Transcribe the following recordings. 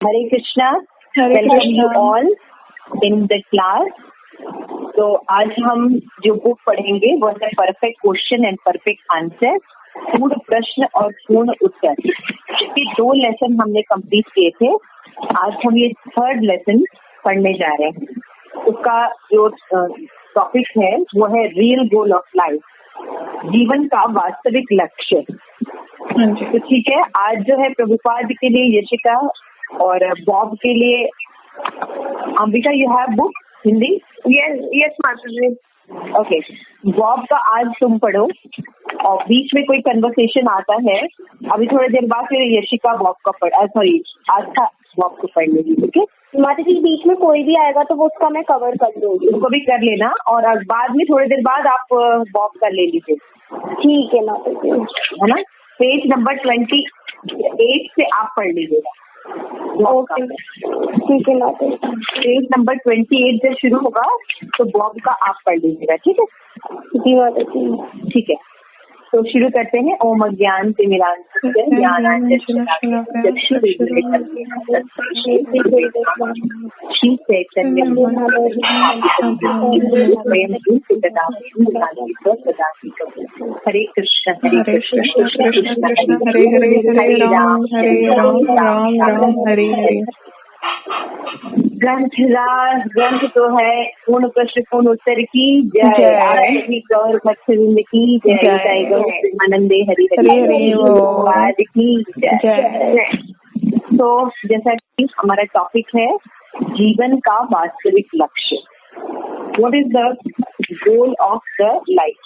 Hare Krishna, Hare welcome you Krishna. All in the class. तो आज हम जो बुक पढ़ेंगे वो है perfect question and perfect answer, पूर्ण प्रश्न और पूर्ण उत्तर। इसके 2 लेसन हमने कंप्लीट किए थे। आज हम ये 3rd लेसन पढ़ने जा रहे हैं। उसका जो टॉपिक है वो है रियल गोल ऑफ लाइफ, जीवन का वास्तविक लक्ष्य। तो ठीक है, आज जो है प्रभुपाद के लिए यशिका और बॉब के लिए Ambika, you have book Hindi? Yes माता जी। ओके, बॉब का आज तुम पढ़ो और बीच में कोई कन्वर्सेशन आता है, अभी थोड़ी देर बाद फिर यशिका बॉब का आज था बॉब को पढ़ लेगी। ठीक है माता जी, बीच में कोई भी आएगा तो वो उसका मैं कवर कर दूंगी। उसको भी कर लेना और बाद में थोड़ी देर बाद आप बॉब कर ले लीजिए। ठीक है माता जी, है ना। पेज नंबर 28 से आप पढ़ लीजिएगा। ओके ठीक है माता जी। पेज नंबर 28 जब शुरू होगा तो बॉब का आप पढ़ लीजिएगा। ठीक है जी माता जी। ठीक है, तो शुरू करते हैं। ओम अज्ञान तिमिरान्धस्य ज्ञानांजन श्री चैतन्य हरे कृष्ण हरे कृष्ण कृष्ण कृष्ण हरे हरे, हरे राम राम राम हरे हरे। ग्रंथ तो है पूर्ण प्रश्न पूर्ण उत्तर की जय। आरती गौर भक्तवृंद की जय। जय गौर आनंदे हरि हरि की जय। तो जैसा कि हमारा टॉपिक है जीवन का वास्तविक लक्ष्य, what is the goal of the life,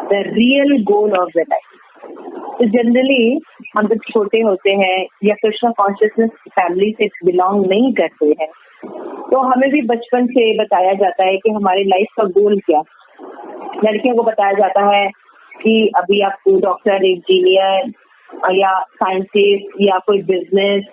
the real goal of the life. तो जनरली हम जब छोटे होते हैं या कृष्णा कॉन्शियसनेस फैमिली से बिलोंग नहीं करते हैं तो हमें भी बचपन से बताया जाता है कि हमारी लाइफ का गोल क्या। लड़कियों को बताया जाता है कि अभी आपको डॉक्टर, इंजीनियर या साइंटिस्ट या कोई बिजनेस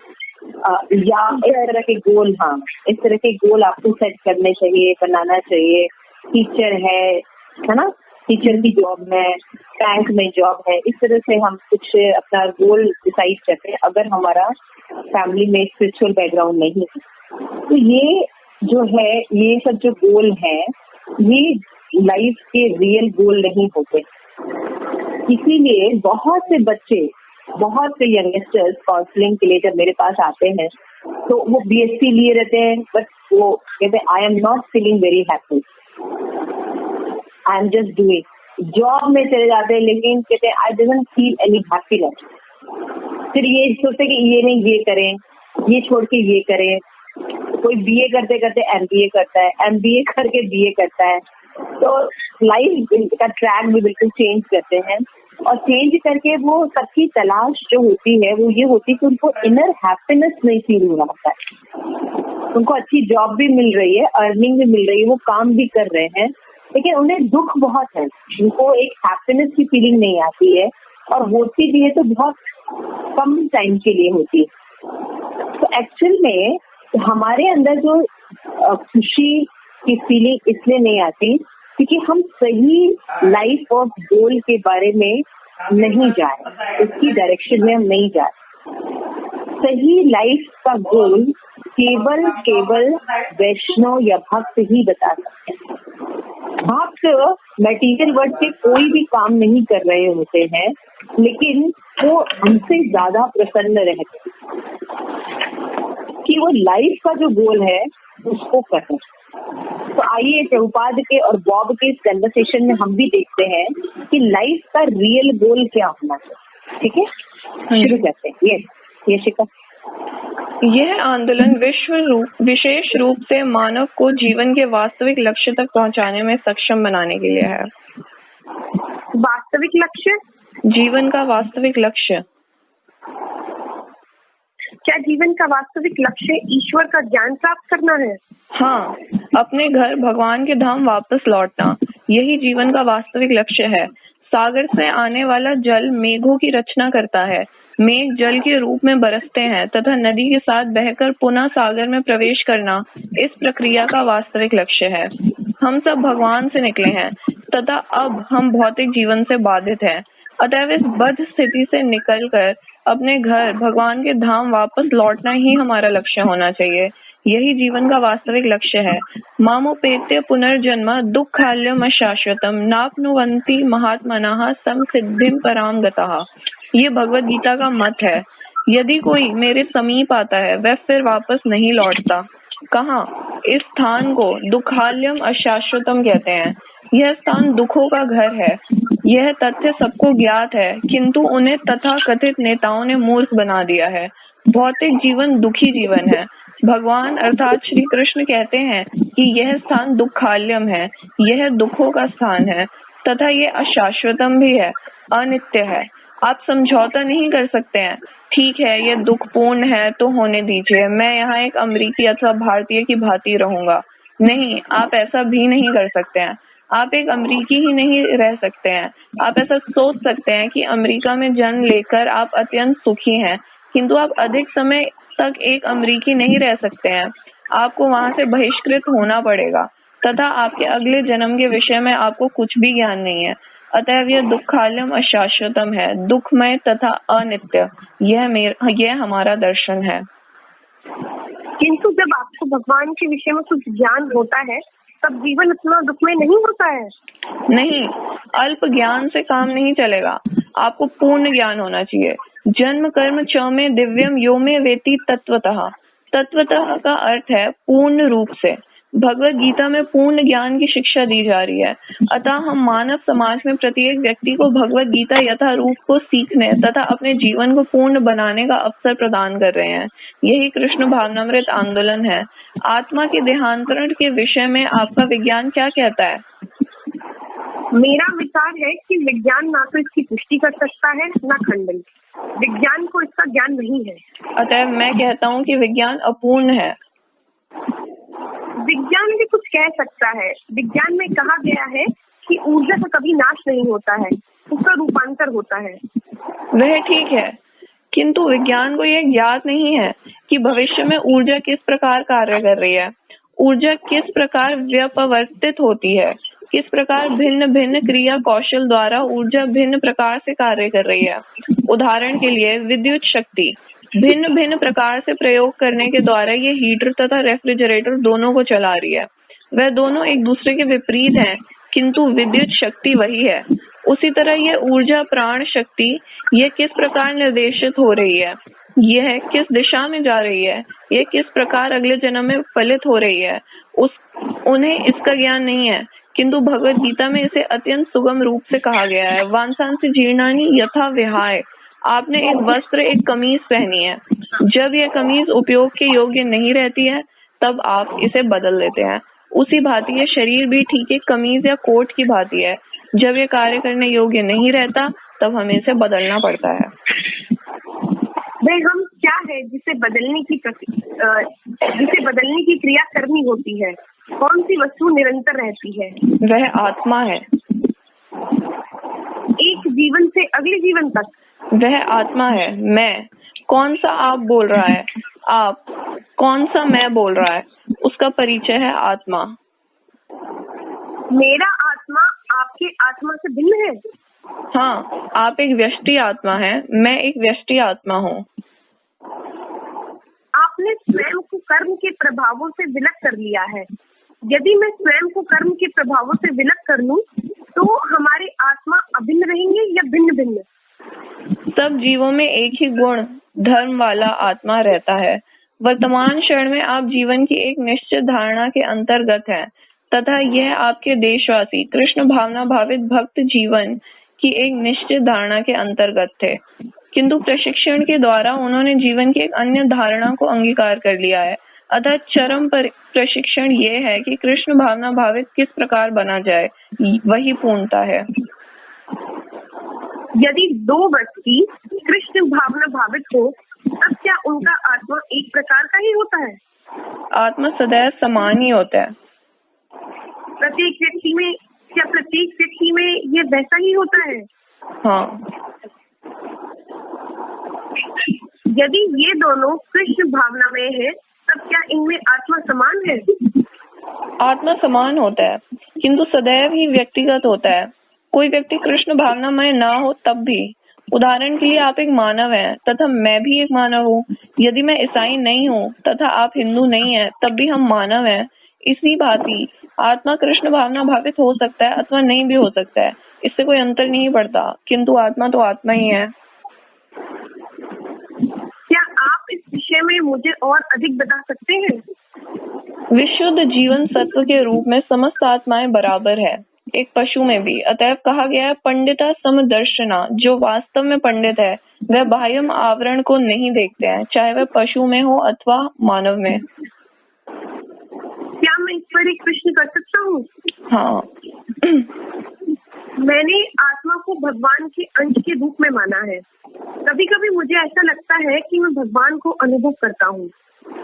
या इस तरह के गोल, हाँ इस तरह के गोल आपको सेट करने चाहिए, बनाना चाहिए। टीचर है ना, टीचर की जॉब है, बैंक में जॉब है, इस तरह से हम कुछ अपना गोल डिसाइड करते हैं अगर हमारा फैमिली में स्पिरिचुअल बैकग्राउंड नहीं है। तो ये जो है, ये सब जो गोल है ये लाइफ के रियल गोल नहीं होते। इसीलिए बहुत से बच्चे, बहुत से यंगस्टर्स काउंसलिंग के लिए जब मेरे पास आते हैं तो वो BSc लिए रहते हैं, बट वो कहते हैं I am not feeling very happy, I am just doing. Job में चले जाते हैं लेकिन कहते हैं I doesn't feel any happiness. फिर ये सोचते कि ये नहीं, ये करें, ये छोड़ के ये करें। कोई BA करते करते MBA करता है, MBA करके BA करता है। तो लाइफ का ट्रैक भी बिल्कुल चेंज करते हैं और चेंज करके वो सबकी तलाश जो होती है वो ये होती है कि उनको इनर हैप्पीनेस नहीं फील हो रहा है। उनको अच्छी जॉब भी मिल रही है, अर्निंग भी मिल रही है, वो काम भी कर रहे हैं, लेकिन उन्हें दुख बहुत है, उनको एक हैप्पीनेस की फीलिंग नहीं आती है और होती भी है तो बहुत कम टाइम के लिए होती है। तो एक्चुअल में हमारे अंदर जो खुशी की फीलिंग इसलिए नहीं आती क्योंकि हम सही लाइफ ऑफ गोल के बारे में नहीं जा रहे, उसकी डायरेक्शन में हम नहीं जा रहे। सही लाइफ का गोल केवल वैष्णव या भक्त ही बता सकते हैं। भक्त मटेरियल वर्ड से कोई भी काम नहीं कर रहे होते हैं लेकिन वो हमसे ज्यादा प्रसन्न रहते कि वो लाइफ का जो गोल है उसको करें। तो आइए प्रभुपाद के और बॉब के इस कन्वर्सेशन में हम भी देखते हैं कि लाइफ का रियल गोल क्या होना चाहिए। ठीक है, शुरू करते हैं। यशिका। यह आंदोलन विशेष रूप से मानव को जीवन के वास्तविक लक्ष्य तक पहुंचाने में सक्षम बनाने के लिए है। वास्तविक लक्ष्य? जीवन का वास्तविक लक्ष्य। क्या जीवन का वास्तविक लक्ष्य ईश्वर का ज्ञान प्राप्त करना है? हाँ, अपने घर भगवान के धाम वापस लौटना, यही जीवन का वास्तविक लक्ष्य है। सागर से आने वाला जल मेघों की रचना करता है। मेघ जल के रूप में बरसते हैं तथा नदी के साथ बहकर पुनः सागर में प्रवेश करना इस प्रक्रिया का वास्तविक लक्ष्य है। हम सब भगवान से निकले हैं तथा अब हम भौतिक जीवन से बाधित हैं। अतएव इस बद्ध स्थिति से निकलकर अपने घर भगवान के धाम वापस लौटना ही हमारा लक्ष्य होना चाहिए। यही जीवन का वास्तविक लक्ष्य है। मामोपेत्य पुनर्जन्म दुःखाल्यम अशाश्वतम नाप्नुवन्ति महात्मनः संसिद्धिं पराम गतः। ये भगवत गीता का मत है। यदि कोई मेरे समीप आता है वह फिर वापस नहीं लौटता। कहाँ? इस स्थान को दुःखाल्यम अशाश्वतम कहते हैं। यह स्थान दुखों का घर है। यह तथ्य सबको ज्ञात है, किंतु उन्हें तथाकथित नेताओं ने मूर्ख बना दिया है। भौतिक जीवन दुखी जीवन है। भगवान अर्थात श्री कृष्ण कहते हैं कि यह स्थान दुःखाल्यम है, यह दुखों का स्थान है तथा यह अशाश्वतम भी है, अनित्य है। आप समझौता नहीं कर सकते हैं। ठीक है, यह दुखपूर्ण है तो होने दीजिए, मैं यहाँ एक अमेरिकी अथवा भारतीय की भांति रहूंगा। नहीं, आप ऐसा भी नहीं कर सकते हैं। आप एक अमेरिकी ही नहीं रह सकते हैं। आप ऐसा सोच सकते हैं कि अमेरिका में जन्म लेकर आप अत्यंत सुखी हैं, किंतु आप अधिक समय तक एक अमेरिकी नहीं रह सकते हैं। आपको वहां से बहिष्कृत होना पड़ेगा तथा आपके अगले जन्म के विषय में आपको कुछ भी ज्ञान नहीं है। अतएव यह दुःखाल्यम अशाश्वतम है, दुखमय तथा अनित्य। यह हमारा दर्शन है। किंतु जब आपको भगवान के विषय में कुछ ज्ञान होता है तब जीवन इतना दुखमय नहीं होता है। नहीं, अल्प ज्ञान से काम नहीं चलेगा। आपको पूर्ण ज्ञान होना चाहिए। जन्म कर्म च में दिव्यम यो में वेति तत्वतः। तत्वतः का अर्थ है पूर्ण रूप से। भगवत गीता में पूर्ण ज्ञान की शिक्षा दी जा रही है। अतः हम मानव समाज में प्रत्येक व्यक्ति को भगवत गीता यथा रूप को सीखने तथा अपने जीवन को पूर्ण बनाने का अवसर प्रदान कर रहे हैं। यही कृष्ण भावनामृत आंदोलन है। आत्मा के देहांतरण के विषय में आपका विज्ञान क्या कहता है? मेरा विचार है कि विज्ञान ना तो इसकी पुष्टि कर सकता है ना खंडन। विज्ञान को इसका ज्ञान नहीं है। अतः मैं कहता हूँ कि विज्ञान अपूर्ण है। विज्ञान भी कुछ कह सकता है। विज्ञान में कहा गया है कि ऊर्जा का कभी नाश नहीं होता है, उसका रूपांतर होता है। वह ठीक है, किंतु विज्ञान को यह ज्ञात नहीं है कि भविष्य में ऊर्जा किस प्रकार कार्य कर रही है। ऊर्जा किस प्रकार व्यपवर्तित होती है, किस प्रकार भिन्न भिन्न क्रिया कौशल द्वारा ऊर्जा भिन्न प्रकार से कार्य कर रही है। उदाहरण के लिए विद्युत शक्ति भिन्न भिन्न प्रकार से प्रयोग करने के द्वारा ये हीटर तथा रेफ्रिजरेटर दोनों को चला रही है। वह दोनों एक दूसरे के विपरीत हैं, किंतु विद्युत शक्ति वही है। उसी तरह यह ऊर्जा प्राण शक्ति यह किस प्रकार निर्देशित हो रही है, यह किस दिशा में जा रही है, यह किस प्रकार अगले जन्म में फलित हो रही है, उन्हें इसका ज्ञान नहीं है। किंतु भगवत गीता में इसे अत्यंत सुगम रूप से कहा गया है। वांसांसि जीर्णानि यथा विहाय। आपने एक वस्त्र, एक कमीज पहनी है। जब यह कमीज उपयोग के योग्य नहीं रहती है तब आप इसे बदल देते हैं। उसी भांति यह शरीर भी ठीक एक कमीज या कोट की भांति है। जब यह कार्य करने योग्य नहीं रहता तब हमें इसे बदलना पड़ता है। वह हम क्या है जिसे बदलने की क्रिया करनी होती है? कौन सी वस्तु निरंतर रहती है? वह आत्मा है। एक जीवन से अगले जीवन तक वह आत्मा है। मैं कौन सा आप बोल रहा है, आप कौन सा मैं बोल रहा है, उसका परिचय है आत्मा। मेरा आत्मा आपके आत्मा से भिन्न है। हाँ, आप एक व्यष्टि आत्मा है, मैं एक व्यष्टि आत्मा हूँ। आपने स्वयं को कर्म के प्रभावों से विलग कर लिया है। यदि मैं स्वयं को कर्म के प्रभावों से विलग कर लूं, तो हमारे आत्मा अभिन्न रहेंगे या भिन्न भिन्न? सब जीवों में एक ही गुण धर्म वाला आत्मा रहता है। वर्तमान क्षण में आप जीवन की एक निश्चित धारणा के अंतर्गत हैं तथा यह आपके देशवासी कृष्ण भावना भावित भक्त जीवन की एक निश्चित धारणा के अंतर्गत थे, किंतु प्रशिक्षण के द्वारा उन्होंने जीवन की एक अन्य धारणा को अंगीकार कर लिया है। अतः चरम प्रशिक्षण ये है कि कृष्ण भावना भावित किस प्रकार बना जाए, वही पूर्णता है। यदि दो व्यक्ति कृष्ण भावना भावित हो तब क्या उनका आत्मा एक प्रकार का ही होता है? आत्मा सदैव समान ही होता है। प्रत्येक व्यक्ति में ये वैसा ही होता है? हाँ। यदि ये दोनों कृष्ण भावना में है तब क्या इनमें आत्मा समान है? आत्मा समान होता है, किंतु सदैव ही व्यक्तिगत होता है। कोई व्यक्ति कृष्ण भावनामय ना हो तब भी उदाहरण के लिए आप एक मानव हैं तथा मैं भी एक मानव हूँ। यदि मैं ईसाई नहीं हूँ तथा आप हिंदू नहीं हैं, तब भी हम मानव हैं। इसी भांति आत्मा कृष्ण भावना भावित हो सकता है अथवा नहीं भी हो सकता है, इससे कोई अंतर नहीं पड़ता, किंतु आत्मा तो आत्मा ही है। क्या आप इस विषय में मुझे और अधिक बता सकते हैं? विशुद्ध जीवन सत्व के रूप में समस्त आत्माएं बराबर है, एक पशु में भी। अतएव कहा गया है पंडिता समदर्शना। जो वास्तव में पंडित है वह बाह्य आवरण को नहीं देखते हैं, चाहे वह पशु में हो अथवा मानव में। क्या मैं इस पर एक प्रश्न कर सकता हूँ? हाँ। मैंने आत्मा को भगवान के अंश के रूप में माना है। कभी कभी मुझे ऐसा लगता है कि मैं भगवान को अनुभव करता हूँ।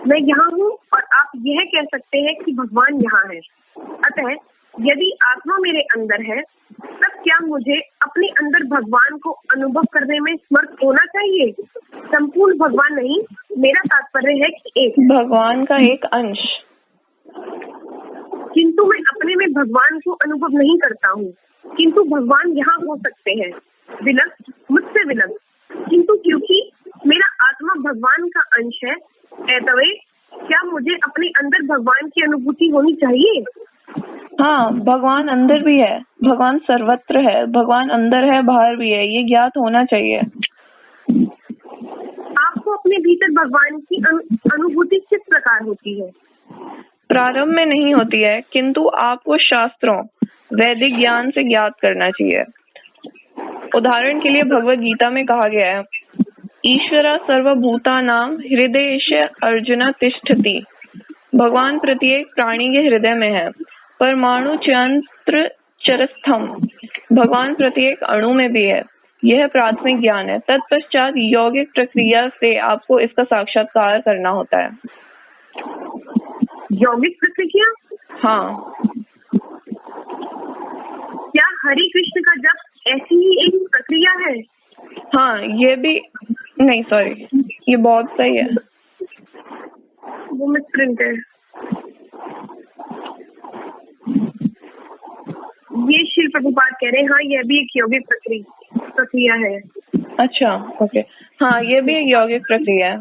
मैं यहाँ हूँ और आप यह कह सकते हैं कि भगवान यहाँ है। अतः यदि आत्मा मेरे अंदर है, तब क्या मुझे अपने अंदर भगवान को अनुभव करने में समर्थ होना चाहिए? संपूर्ण भगवान नहीं, मेरा तात्पर्य है कि एक भगवान का एक अंश। किंतु मैं अपने में भगवान को अनुभव नहीं करता हूँ, किंतु भगवान यहाँ हो सकते हैं, विलग, मुझसे विलग। किंतु क्योंकि मेरा आत्मा भगवान का अंश है, ऐतवे क्या मुझे अपने अंदर भगवान की अनुभूति होनी चाहिए? हाँ, भगवान अंदर भी है, भगवान सर्वत्र है, भगवान अंदर है, बाहर भी है, ये ज्ञात होना चाहिए। आपको अपने भीतर भगवान की अनुभूति किस प्रकार होती है? प्रारंभ में नहीं होती है, किंतु आपको शास्त्रों वैदिक ज्ञान से ज्ञात करना चाहिए। उदाहरण के लिए भगवद गीता में कहा गया है, ईश्वरा सर्वभूतानां हृदयेश अर्जुन तिष्ठति। भगवान प्रत्येक प्राणी के हृदय में है, परमाणु चंद्र चरस्थम। भगवान प्रत्येक अणु में भी है। यह प्राथमिक ज्ञान है। तत्पश्चात यौगिक प्रक्रिया से आपको इसका साक्षात्कार करना होता है। यौगिक प्रक्रिया? हाँ। क्या हरि कृष्ण का जप ऐसी ही एक प्रक्रिया है? हाँ, ये भी नहीं, सॉरी, ये बहुत सही है, वो मिसप्रिंट है। ये शिव प्रभुपाद कह रहे हैं, हाँ यह भी एक यौगिक प्रक्रिया है। अच्छा, ओके, हाँ ये भी एक यौगिक प्रक्रिया है।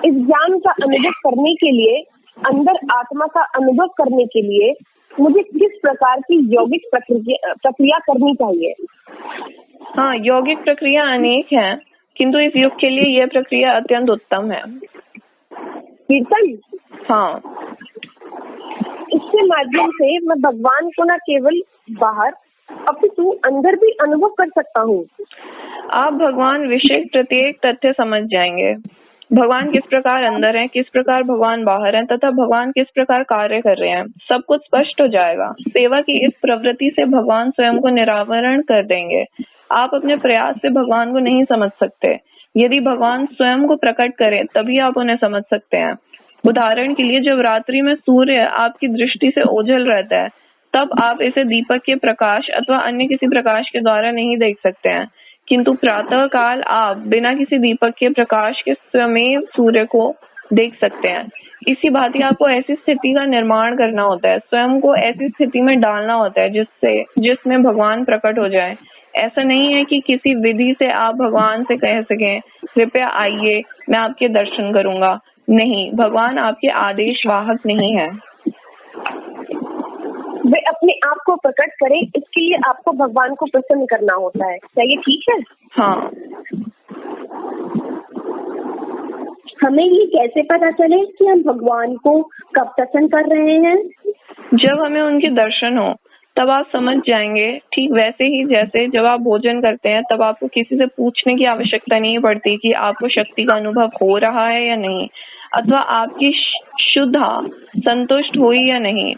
इस ज्ञान का अनुभव करने के लिए, अंदर आत्मा का अनुभव करने के लिए मुझे किस प्रकार की यौगिक प्रक्रिया करनी चाहिए? हाँ, यौगिक प्रक्रिया अनेक है, किंतु इस युग के लिए यह प्रक्रिया अत्यंत उत्तम है। कीर्तन? हाँ। इसके माध्यम से मैं भगवान को न केवल बाहर अपितु अंदर भी अनुभव कर सकता हूँ। आप भगवान विषय प्रत्येक तथ्य समझ जाएंगे। भगवान किस प्रकार अंदर हैं, किस प्रकार भगवान बाहर हैं तथा भगवान किस प्रकार कार्य कर रहे हैं, सब कुछ स्पष्ट हो जाएगा। सेवा की इस प्रवृत्ति से भगवान स्वयं को निरावरण कर देंगे। आप अपने प्रयास से भगवान को नहीं समझ सकते। यदि भगवान स्वयं को प्रकट करें तभी आप उन्हें समझ सकते हैं। उदाहरण के लिए जब रात्रि में सूर्य आपकी दृष्टि से ओझल रहता है, तब आप इसे दीपक के प्रकाश अथवा अन्य किसी प्रकाश के द्वारा नहीं देख सकते हैं, किंतु प्रातः काल आप बिना किसी दीपक के प्रकाश के स्वयं सूर्य को देख सकते हैं। इसी भांति आपको ऐसी स्थिति का निर्माण करना होता है, स्वयं को ऐसी स्थिति में डालना होता है जिसमें भगवान प्रकट हो जाए। ऐसा नहीं है कि किसी विधि से आप भगवान से कह सकें कृपया आइए मैं आपके दर्शन करूंगा। नहीं, भगवान आपके आदेश वाहक नहीं है। वे अपने आप को प्रकट करें, इसके लिए आपको भगवान को प्रसन्न करना होता है। क्या ये ठीक है? हाँ। हमें ये कैसे पता चले कि हम भगवान को कब प्रसन्न कर रहे हैं? जब हमें उनके दर्शन हो तब आप समझ जाएंगे। ठीक वैसे ही जैसे जब आप भोजन करते हैं तब आपको किसी से पूछने की आवश्यकता नहीं पड़ती कि आपको शक्ति का अनुभव हो रहा है या नहीं, अथवा आपकी शुद्धा संतुष्ट हुई या नहीं।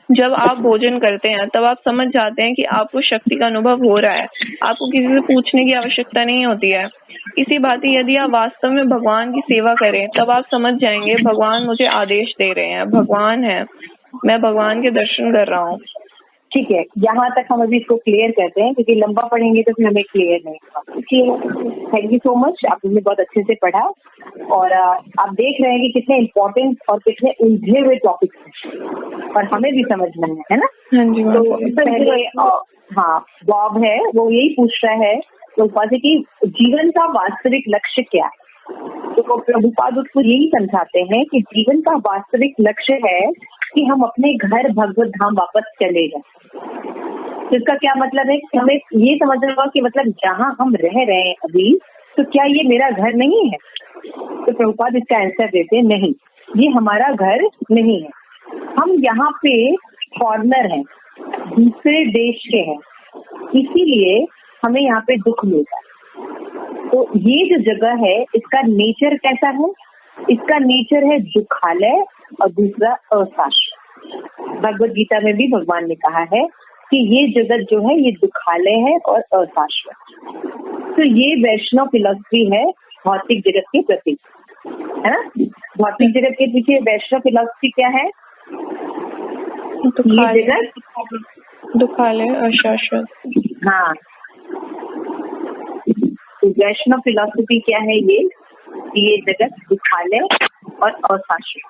जब आप भोजन करते हैं तब आप समझ जाते हैं कि आपको शक्ति का अनुभव हो रहा है, आपको किसी से पूछने की आवश्यकता नहीं होती है। इसी भांति यदि आप वास्तव में भगवान की सेवा करें तब आप समझ जाएंगे भगवान मुझे आदेश दे रहे हैं, भगवान है, मैं भगवान के दर्शन कर रहा हूँ। ठीक है, यहाँ तक हम अभी इसको क्लियर करते हैं क्योंकि लंबा पढ़ेंगे तो फिर हमें क्लियर नहीं होगा। थैंक यू सो मच, आपने बहुत अच्छे से पढ़ा और आप देख रहे हैं कि कितने इम्पोर्टेंट और कितने उलझे हुए टॉपिक्स हैं और हमें भी समझना है ना। हाँ जी। तो पहले हाँ, बॉब है वो यही पूछ रहा है प्रभुपाद से कि जीवन का वास्तविक लक्ष्य क्या है। तो प्रभुपाद उसको यही समझाते हैं कि जीवन का वास्तविक लक्ष्य है कि हम अपने घर भगवत धाम वापस चले जाए। तो इसका क्या मतलब है कि हमें ये समझना होगा कि मतलब जहाँ हम रह रहे हैं अभी, तो क्या ये मेरा घर नहीं है? तो प्रभुपाद इसका आंसर देते हैं, नहीं, ये हमारा घर नहीं है। हम यहाँ पे फॉरेनर हैं, दूसरे देश के हैं, इसीलिए हमें यहाँ पे दुख मिलता है। तो ये जो जगह है इसका नेचर कैसा है? इसका नेचर है दुखालय और दूसरा अशाश्वत। भगवद गीता में भी भगवान ने कहा है कि ये जगत जो है ये दुखालय है और अशाश्वत। तो ये वैष्णव फिलॉसफी है भौतिक जगत के प्रति, है ना। भौतिक जगत के पीछे वैष्णव फिलॉसफी क्या है? ये जगत दुखालय अशाश्वत। हाँ, तो वैष्णव फिलॉसफी क्या है? ये जगत दुखालय और अशाश्वत।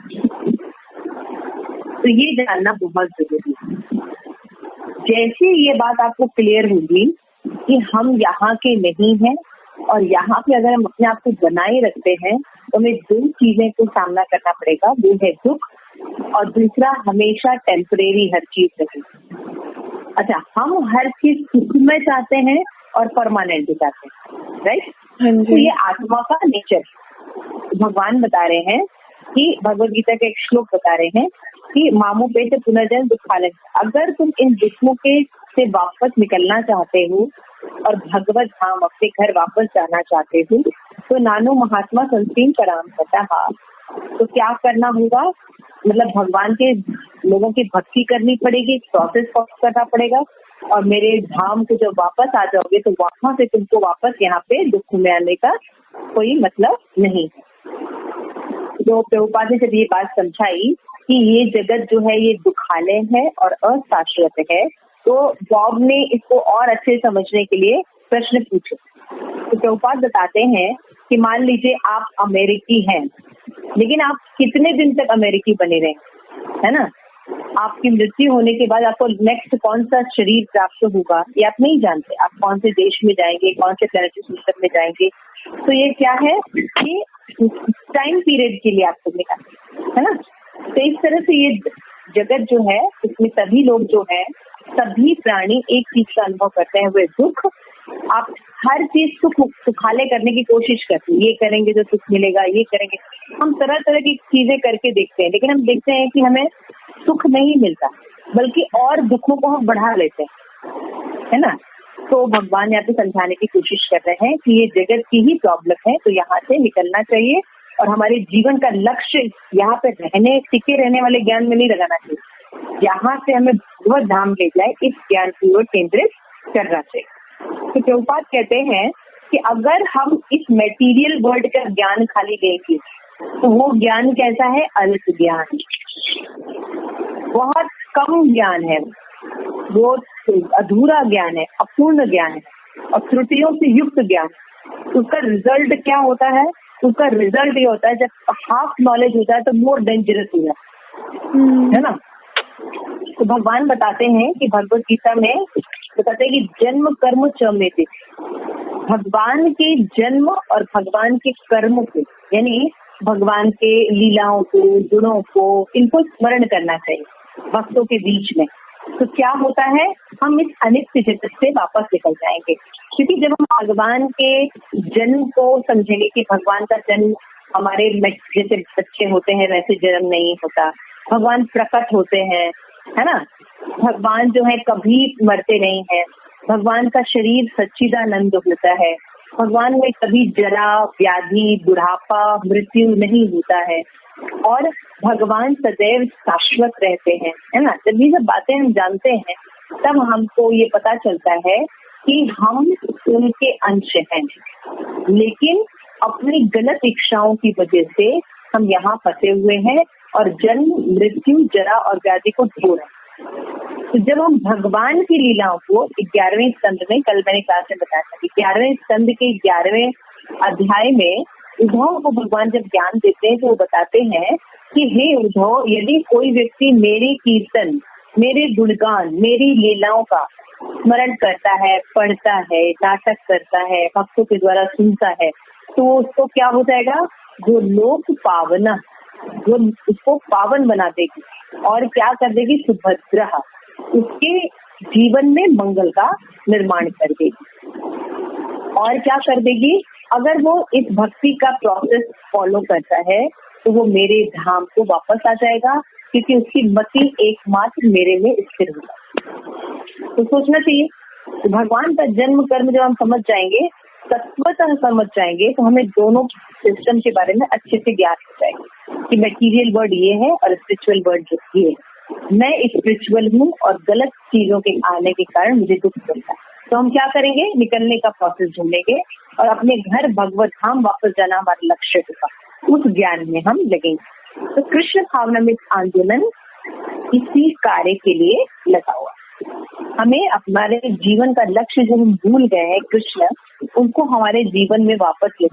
तो ये जानना बहुत जरूरी है। जैसे ये बात आपको क्लियर होगी कि हम यहाँ के नहीं हैं और यहाँ पे अगर हम अपने आप को बनाए रखते हैं तो हमें दो चीजें को सामना करना पड़ेगा, वो है दुख और दूसरा हमेशा टेम्परेरी हर चीज रहे। अच्छा, हम हर चीज सुख में चाहते हैं और परमानेंट भी चाहते हैं, राइट। तो ये आत्मा का नेचर। भगवान बता रहे हैं कि भगवद गीता का एक श्लोक बता रहे हैं कि मामू पे से पुनर्जन्म दुखालय। अगर तुम इन दुखों के से वापस निकलना चाहते हो और भगवत धाम अपने घर वापस जाना चाहते हो तो नानो महात्मा संसीम कराम करता। तो क्या करना होगा? मतलब भगवान के लोगों की भक्ति करनी पड़ेगी, प्रोसेस फॉलो करना पड़ेगा और मेरे धाम को जब वापस आ जाओगे तो वहां से तुमको वापस यहाँ पे दुख में आने का कोई मतलब नहीं है। तो प्रभुपाद ने जब ये बात समझाई कि ये जगत जो है ये दुखालय है और अशाश्वत है, तो बॉब ने इसको और अच्छे समझने के लिए प्रश्न पूछे। तो प्रभुपाद बताते हैं कि मान लीजिए आप अमेरिकी हैं, लेकिन आप कितने दिन तक अमेरिकी बने रहे, है ना। आपकी मृत्यु होने के बाद आपको नेक्स्ट कौन सा शरीर प्राप्त होगा ये आप नहीं जानते। आप कौन से देश में जाएंगे, कौन से प्लैनेटरी सिस्टम में जाएंगे। तो ये क्या है कि टाइम पीरियड के लिए आपको मिला, है ना। तो इस तरह से ये जगत जो है इसमें सभी लोग जो है, सभी प्राणी एक चीज का अनुभव करते हैं, वो दुख। आप हर चीज सुखाले करने की कोशिश करते हैं, ये करेंगे तो सुख मिलेगा, ये करेंगे। हम तरह तरह की चीजें करके देखते हैं, लेकिन हम देखते हैं कि हमें सुख नहीं मिलता, बल्कि और दुखों को हम बढ़ा लेते हैं, है ना। तो भगवान यहाँ पे समझाने की कोशिश कर रहे हैं कि ये जगत की ही प्रॉब्लम है, तो यहाँ से निकलना चाहिए और हमारे जीवन का लक्ष्य यहाँ पे टिके रहने वाले ज्ञान में नहीं लगाना चाहिए। यहाँ से हमें भगवत धाम ले जाए इस ज्ञान की ओर केंद्रित करना चाहिए। तो प्रभुपाद कहते हैं कि अगर हम इस मटेरियल वर्ल्ड का ज्ञान खाली लेंगे तो वो ज्ञान कैसा है? अल्प ज्ञान, बहुत कम ज्ञान है, वो अधूरा ज्ञान है, अपूर्ण ज्ञान है और त्रुटियों से युक्त ज्ञान। उसका रिजल्ट क्या होता है? उसका रिजल्ट ये होता है जब हाफ नॉलेज होता है तो मोर डेंजरस हो जाता है ना। तो भगवान बताते हैं कि भगवद गीता में बताते हैं कि जन्म कर्म च में थे। भगवान के जन्म और भगवान के कर्म को, यानी भगवान के लीलाओं को, गुणों को, इनको स्मरण करना चाहिए भक्तों के बीच में। तो क्या होता है? हम इस अनित्य जगत से वापस निकल जाएंगे, क्योंकि जब हम भगवान के जन्म को समझेंगे कि भगवान का जन्म हमारे जैसे बच्चे होते हैं वैसे जन्म नहीं होता, भगवान प्रकट होते हैं, है ना। भगवान जो है कभी मरते नहीं है, भगवान का शरीर सच्चिदानंद होता है, भगवान में कभी जरा, व्याधि, बुढ़ापा, मृत्यु नहीं होता है और भगवान सदैव शाश्वत रहते हैं, है ना। जब ये सब बातें हम जानते हैं तब हमको ये पता चलता है कि हम उनके अंश हैं, लेकिन अपनी गलत इच्छाओं की वजह से हम यहाँ फंसे हुए हैं और जन्म, मृत्यु, जरा और व्याधि को ढो रहे हैं। तो जब हम भगवान की लीलाओं को 11वें स्कंद में, कल मैंने क्लास में बताया था कि 11वें स्कंद के 11वें अध्याय में उद्धव को भगवान जब ज्ञान देते हैं तो वो बताते हैं कि हे उद्धव, यदि कोई व्यक्ति मेरे कीर्तन मेरे गुणगान, मेरी लीलाओं का स्मरण करता है, पढ़ता है, नाटक करता है, भक्तों के द्वारा सुनता है, तो उसको क्या हो जाएगा, जो लोक पावना, वो उसको पावन बना देगी और क्या कर देगी, सुभद्रा, उसके जीवन में मंगल का निर्माण कर देगी। और क्या कर देगी, अगर वो इस भक्ति का प्रोसेस फॉलो करता है तो वो मेरे धाम को वापस आ जाएगा, क्योंकि उसकी मति एकमात्र मेरे में स्थिर होगा। तो सोचना चाहिए, तो भगवान का जन्म कर्म जब हम समझ जाएंगे, तत्वतः समझ जाएंगे, तो हमें दोनों सिस्टम के बारे में अच्छे से ज्ञान हो जाएगा कि मटीरियल वर्ड ये है और स्पिरिचुअल वर्ड जो ये है। मैं स्पिरिचुअल हूँ और गलत चीजों के आने के कारण मुझे दुख मिलता है। तो हम क्या करेंगे, निकलने का प्रोसेस ढूंढेंगे और अपने घर भगवत धाम वापस जाना हमारा लक्ष्य होगा, उस ज्ञान में हम लगेंगे। तो कृष्ण भावनामृत आंदोलन इसी कार्य के लिए लगा हुआ। हमें हमारे जीवन का लक्ष्य जो हम भूल गए हैं, कृष्ण, उनको हमारे जीवन में वापस ले।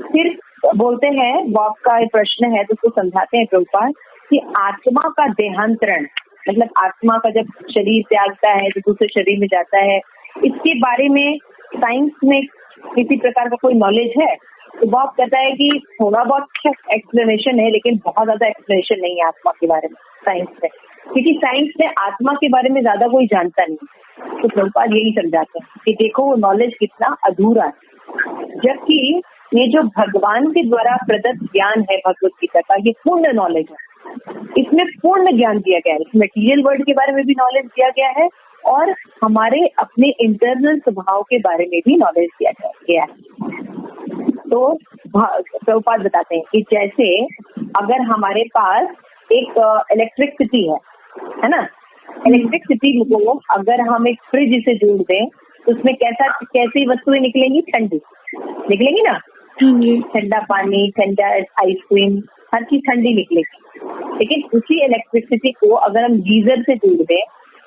फिर बोलते हैं, बॉब का एक प्रश्न है तो उसको समझाते हैं प्रभुपाद कि आत्मा का देहांतरण, मतलब आत्मा का जब शरीर त्यागता है तो दूसरे शरीर में जाता है, इसके बारे में साइंस में किसी प्रकार का कोई नॉलेज है? तो बॉब कहता है कि थोड़ा बहुत एक्सप्लेनेशन है, लेकिन बहुत ज्यादा एक्सप्लेनेशन नहीं है आत्मा के बारे में साइंस में, क्योंकि साइंस में आत्मा के बारे में ज्यादा कोई जानता नहीं। तो प्रभुपाद यही समझाते हैं कि देखो वो नॉलेज कितना अधूरा है, जबकि ये जो भगवान के द्वारा प्रदत्त ज्ञान है भगवत गीता का, ये पूर्ण नॉलेज है। इसमें पूर्ण ज्ञान दिया गया है, मटीरियल वर्ल्ड के बारे में भी नॉलेज दिया गया है और हमारे अपने इंटरनल स्वभाव के बारे में भी नॉलेज दिया गया है। तो प्रभुपाद बताते हैं कि जैसे अगर हमारे पास एक इलेक्ट्रिसिटी है ना, इलेक्ट्रिसिटी को अगर हम एक फ्रिज से जोड़ दें तो उसमें कैसी वस्तुएं निकलेंगी, ठंडी निकलेंगी ना, ठंडा पानी, ठंडा आइसक्रीम, हर चीज ठंडी निकलेगी। लेकिन उसी इलेक्ट्रिसिटी को अगर हम गीजर से जोड़ दें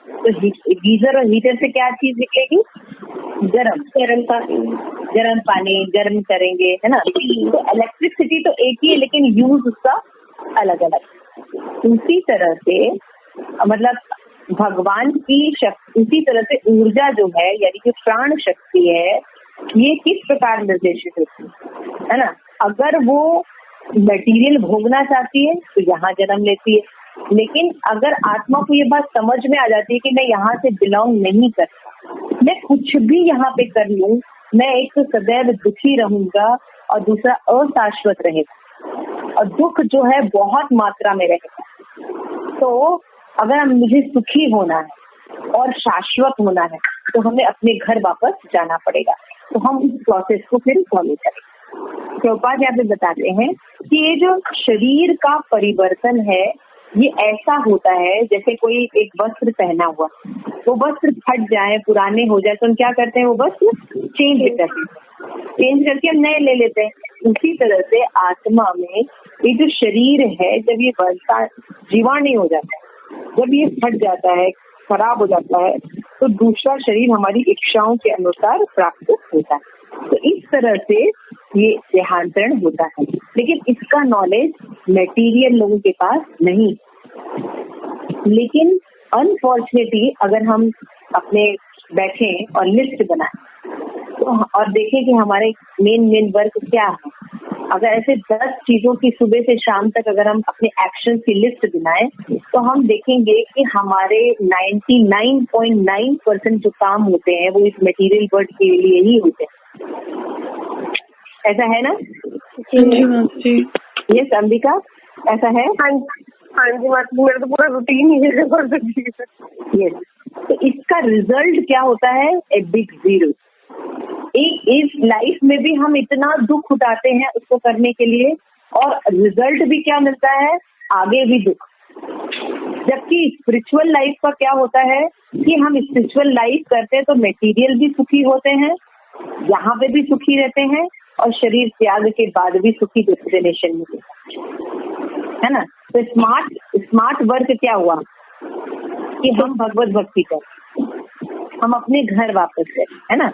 तो गीजर और हीटर से क्या चीज निकलेगी, गर्म पानी गर्म करेंगे, है ना। तो इलेक्ट्रिसिटी तो एक ही है, लेकिन यूज उसका अलग अलग। उसी तरह से मतलब भगवान की शक्ति, उसी तरह से ऊर्जा जो है, यानी कि प्राण शक्ति है, ये किस प्रकार निर्देशित होती है ना। अगर वो मटेरियल भोगना चाहती है तो यहाँ जन्म लेती है, लेकिन अगर आत्मा को ये बात समझ में आ जाती है कि मैं यहाँ से बिलोंग नहीं करता, मैं कुछ भी यहाँ पे कर लूं, मैं एक तो सदैव दुखी रहूंगा और दूसरा अशाश्वत रहेगा और दुख जो है बहुत मात्रा में रहेगा। तो अगर मुझे सुखी होना है और शाश्वत होना है तो हमें अपने घर वापस जाना पड़ेगा। तो हम इस प्रोसेस को फिर फॉलो करें। प्रभुपाद यहाँ पे बताते हैं कि ये जो शरीर का परिवर्तन है, ये ऐसा होता है जैसे कोई एक वस्त्र पहना हुआ, वो वस्त्र फट जाए, पुराने हो जाए, तो हम क्या करते हैं, वो वस्त्र चेंज करके हम नए ले लेते हैं। उसी तरह से आत्मा में ये जो शरीर है, जब ये बनता जीवाणु हो जाता है, जब ये फट जाता है, खराब हो जाता है, तो दूसरा शरीर हमारी इच्छाओं के अनुसार प्राप्त होता है। तो इस तरह से ये देहांतरण होता है, लेकिन इसका नॉलेज मटेरियल लोगों के पास नहीं। लेकिन अनफॉर्चुनेटली अगर हम अपने बैठे और लिस्ट बनाएं तो और देखें कि हमारे मेन वर्क क्या है, अगर ऐसे 10 चीजों की सुबह से शाम तक अगर हम अपने एक्शन की लिस्ट बनाएं तो हम देखेंगे कि हमारे 99.9% जो काम होते हैं वो इस मटेरियल वर्ल्ड के लिए ही होते हैं। ऐसा है ना? जी। ये अंबिका ऐसा है? हाँ जी मेरा तो पूरा रूटीन ही है। यस। तो इसका रिजल्ट क्या होता है? A big zero. एक इस लाइफ में भी हम इतना दुख उठाते हैं उसको करने के लिए, और रिजल्ट भी क्या मिलता है? आगे भी दुख। जबकि स्पिरिचुअल लाइफ का क्या होता है कि हम स्पिरिचुअल लाइफ करते हैं तो मटेरियल भी सुखी होते हैं, यहाँ पे भी सुखी रहते हैं, और शरीर त्याग के बाद भी सुखी डेस्टिनेशन में, है ना। तो स्मार्ट वर्क क्या हुआ कि हम भगवत भक्ति करें, हम अपने घर वापस करें, है ना।